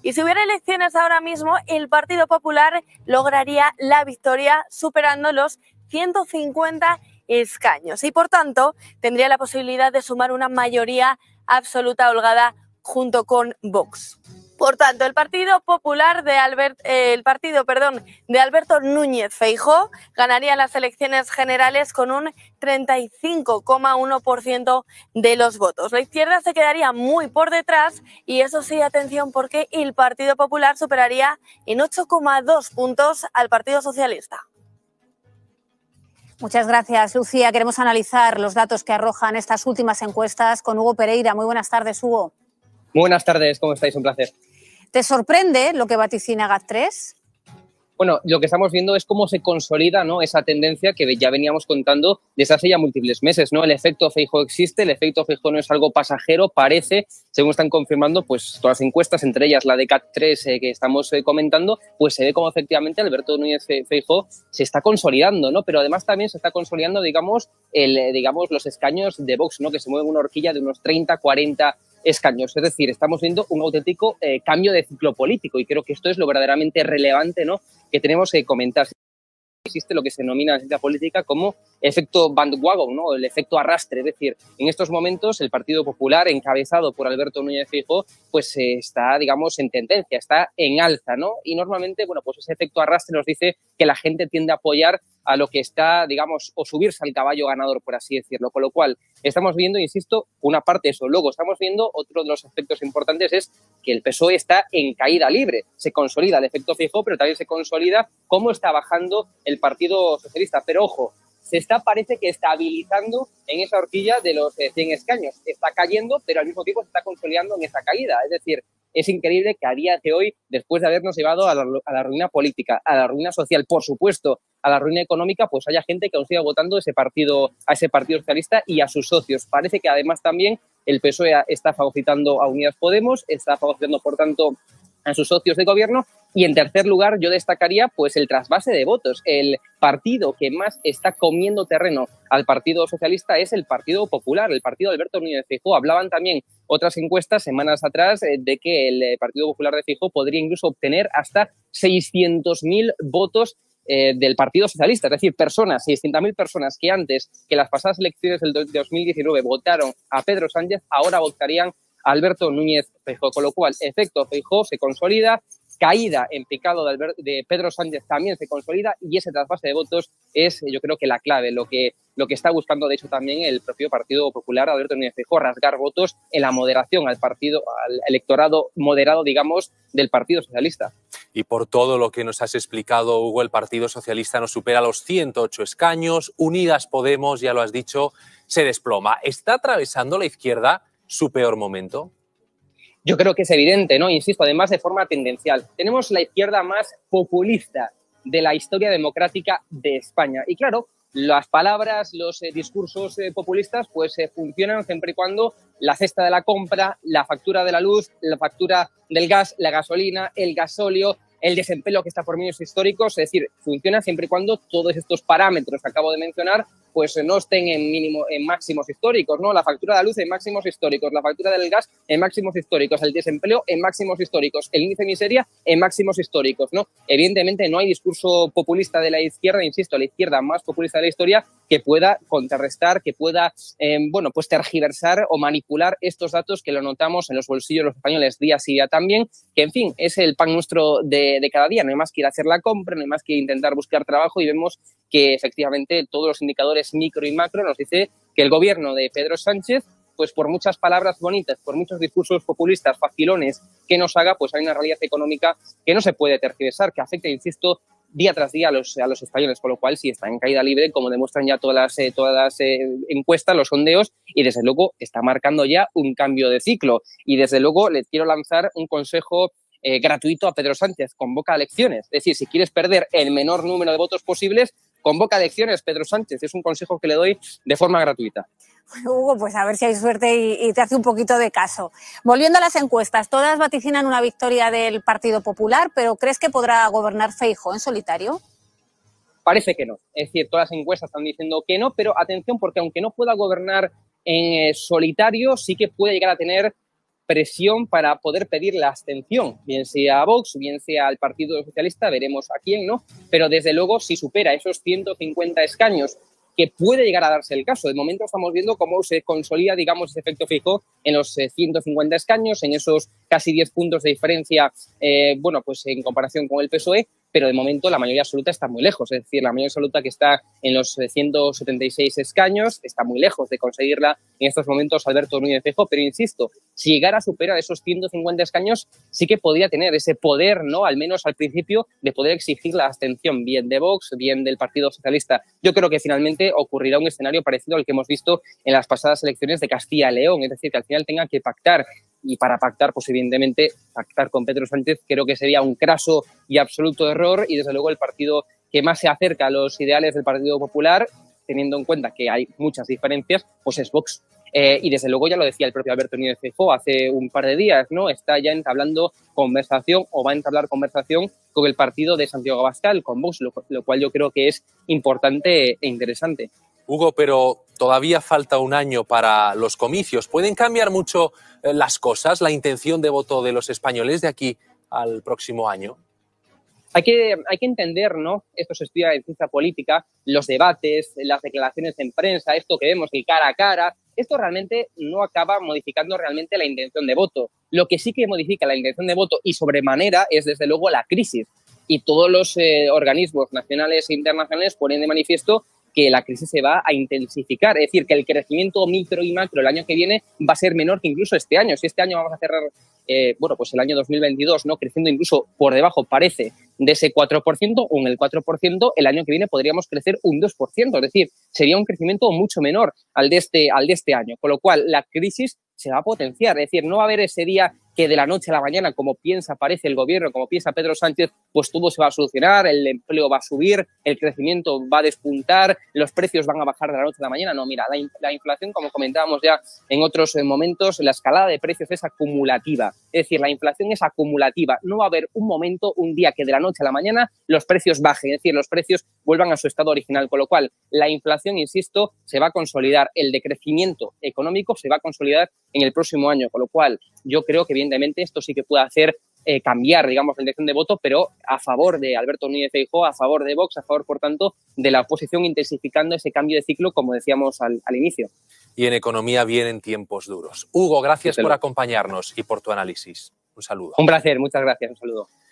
Y si hubiera elecciones ahora mismo, el Partido Popular lograría la victoria superando los 150 escaños y, por tanto, tendría la posibilidad de sumar una mayoría absoluta holgada junto con Vox. Por tanto, el Partido Popular de Alberto Núñez Feijóo ganaría las elecciones generales con un 35,1% de los votos. La izquierda se quedaría muy por detrás y eso sí, atención, porque el Partido Popular superaría en 8,2 puntos al Partido Socialista. Muchas gracias, Lucía. Queremos analizar los datos que arrojan estas últimas encuestas con Hugo Pereira. Muy buenas tardes, Hugo. Buenas tardes, ¿cómo estáis? Un placer. ¿Te sorprende lo que vaticina GAT3? Bueno, lo que estamos viendo es cómo se consolida, ¿no?, esa tendencia que ya veníamos contando desde hace ya múltiples meses, ¿no? El efecto Feijóo existe, el efecto Feijóo no es algo pasajero, parece, según están confirmando pues todas las encuestas, entre ellas la de GAT3 que estamos comentando, pues se ve como efectivamente Alberto Núñez Feijóo se está consolidando, ¿no? Pero además también se está consolidando, digamos, los escaños de Vox, ¿no?, que se mueven una horquilla de unos 30, 40 escaños. Es decir, estamos viendo un auténtico cambio de ciclo político y creo que esto es lo verdaderamente relevante, ¿no?, que tenemos que comentar. Existe lo que se denomina en la ciencia política como efecto bandwagon, ¿no?, el efecto arrastre. Es decir, en estos momentos el Partido Popular, encabezado por Alberto Núñez Feijóo, pues está, digamos, en tendencia, está en alza, ¿no? Y normalmente, bueno, pues ese efecto arrastre nos dice que la gente tiende a apoyar a lo que está, digamos, o subirse al caballo ganador, por así decirlo. Con lo cual, estamos viendo, insisto, una parte de eso. Luego estamos viendo otro de los aspectos importantes es que el PSOE está en caída libre. Se consolida el efecto Feijóo, pero también se consolida cómo está bajando el Partido Socialista. Pero ojo, parece que estabilizando en esa horquilla de los 100 escaños. Está cayendo, pero al mismo tiempo se está consolidando en esa caída. Es decir, es increíble que a día de hoy, después de habernos llevado a la ruina política, a la ruina social, por supuesto, a la ruina económica, pues haya gente que aún siga votando a ese Partido Socialista y a sus socios. Parece que además también el PSOE está fagocitando a Unidas Podemos, está fagocitando, por tanto, a sus socios de gobierno. Y en tercer lugar, yo destacaría pues el trasvase de votos. El partido que más está comiendo terreno al Partido Socialista es el Partido Popular, el partido de Alberto Núñez Feijóo. Hablaban también otras encuestas semanas atrás de que el Partido Popular de Feijóo podría incluso obtener hasta 600.000 votos del Partido Socialista, es decir, 600.000 personas que antes que las pasadas elecciones del 2019 votaron a Pedro Sánchez, ahora votarían a Alberto Núñez Feijóo, con lo cual, efecto Feijóo se consolida, caída en picado de Pedro Sánchez también se consolida y ese trasvase de votos es, yo creo que la clave, lo que está buscando, de hecho, también el propio Partido Popular, Alberto Núñez Feijóo, rasgar votos en la moderación al electorado moderado, digamos, del Partido Socialista. Y por todo lo que nos has explicado, Hugo, el Partido Socialista no supera los 108 escaños, Unidas Podemos, ya lo has dicho, se desploma. ¿Está atravesando la izquierda su peor momento? Yo creo que es evidente, ¿no? Insisto, además de forma tendencial. Tenemos la izquierda más populista de la historia democrática de España. Y claro, las palabras, los discursos populistas pues funcionan siempre y cuando la cesta de la compra, la factura de la luz, la factura del gas, la gasolina, el gasóleo, el desempleo que está por mínimos históricos, es decir, funciona siempre y cuando todos estos parámetros que acabo de mencionar pues no estén en máximos históricos, ¿no? La factura de la luz en máximos históricos, la factura del gas en máximos históricos, el desempleo en máximos históricos, el índice de miseria en máximos históricos, ¿no? Evidentemente no hay discurso populista de la izquierda, insisto, la izquierda más populista de la historia que pueda contrarrestar, que pueda, pues tergiversar o manipular estos datos que lo notamos en los bolsillos de los españoles día sí día también, que en fin, es el pan nuestro de cada día, no hay más que ir a hacer la compra, no hay más que intentar buscar trabajo y vemos que efectivamente todos los indicadores micro y macro nos dice que el gobierno de Pedro Sánchez, pues por muchas palabras bonitas, por muchos discursos populistas, facilones que nos haga, pues hay una realidad económica que no se puede tergiversar, que afecta, insisto, día tras día a los españoles, con lo cual sí está en caída libre, como demuestran ya todas las encuestas, los sondeos, y desde luego está marcando ya un cambio de ciclo. Y desde luego le quiero lanzar un consejo gratuito a Pedro Sánchez: convoca elecciones. Es decir, si quieres perder el menor número de votos posibles, convoca elecciones, Pedro Sánchez. Es un consejo que le doy de forma gratuita. Hugo, pues a ver si hay suerte y te hace un poquito de caso. Volviendo a las encuestas, todas vaticinan una victoria del Partido Popular, pero ¿crees que podrá gobernar Feijóo en solitario? Parece que no. Es decir, todas las encuestas están diciendo que no, pero atención, porque aunque no pueda gobernar en solitario, sí que puede llegar a tener presión para poder pedir la abstención, bien sea a Vox, bien sea al Partido Socialista, veremos a quién, ¿no? Pero desde luego, si supera esos 150 escaños, que puede llegar a darse el caso. De momento estamos viendo cómo se consolida, digamos, ese efecto Feijóo en los 150 escaños, en esos casi 10 puntos de diferencia, bueno, pues en comparación con el PSOE, pero de momento la mayoría absoluta está muy lejos. Es decir, la mayoría absoluta que está en los 176 escaños está muy lejos de conseguirla en estos momentos Alberto Núñez Feijóo, pero insisto, si llegara a superar esos 150 escaños, sí que podría tener ese poder, ¿no? Al menos al principio, de poder exigir la abstención, bien de Vox, bien del Partido Socialista. Yo creo que finalmente ocurrirá un escenario parecido al que hemos visto en las pasadas elecciones de Castilla y León, es decir, que al final tenga que pactar. Y para pactar, pues evidentemente, pactar con Pedro Sánchez creo que sería un craso y absoluto error, y desde luego el partido que más se acerca a los ideales del Partido Popular, teniendo en cuenta que hay muchas diferencias, pues es Vox. Y desde luego ya lo decía el propio Alberto Núñez Feijóo hace un par de días, ¿no? Está ya entablando conversación o va a entablar conversación con el partido de Santiago Abascal, con Vox, lo cual yo creo que es importante e interesante. Hugo, pero todavía falta un año para los comicios. ¿Pueden cambiar mucho las cosas, la intención de voto de los españoles de aquí al próximo año? Hay que entender, ¿no? Esto se estudia en ciencia política, los debates, las declaraciones en prensa, esto que vemos, el cara a cara, esto realmente no acaba modificando realmente la intención de voto. Lo que sí que modifica la intención de voto y sobremanera es, desde luego, la crisis. Y todos los organismos nacionales e internacionales ponen de manifiesto que la crisis se va a intensificar, es decir, que el crecimiento micro y macro el año que viene va a ser menor que incluso este año. Si este año vamos a cerrar, bueno, pues el año 2022, ¿no? Creciendo incluso por debajo, parece, de ese 4%, o en el 4%, el año que viene podríamos crecer un 2%, es decir, sería un crecimiento mucho menor al de este año, con lo cual la crisis se va a potenciar, es decir, no va a haber ese día que de la noche a la mañana, como piensa, parece el gobierno, como piensa Pedro Sánchez, pues todo se va a solucionar, el empleo va a subir, el crecimiento va a despuntar, los precios van a bajar de la noche a la mañana. No, mira, la inflación, como comentábamos ya en otros momentos, la escalada de precios es acumulativa. Es decir, la inflación es acumulativa. No va a haber un momento, un día que de la noche a la mañana los precios bajen, es decir, los precios vuelvan a su estado original, con lo cual la inflación, insisto, se va a consolidar, el decrecimiento económico se va a consolidar en el próximo año, con lo cual yo creo que evidentemente esto sí que puede hacer cambiar, digamos, la intención de voto, pero a favor de Alberto Núñez Feijóo, a favor de Vox, a favor, por tanto, de la oposición, intensificando ese cambio de ciclo, como decíamos al inicio. Y en economía vienen tiempos duros. Hugo, gracias por acompañarnos y por tu análisis. Un saludo. Un placer, muchas gracias, un saludo.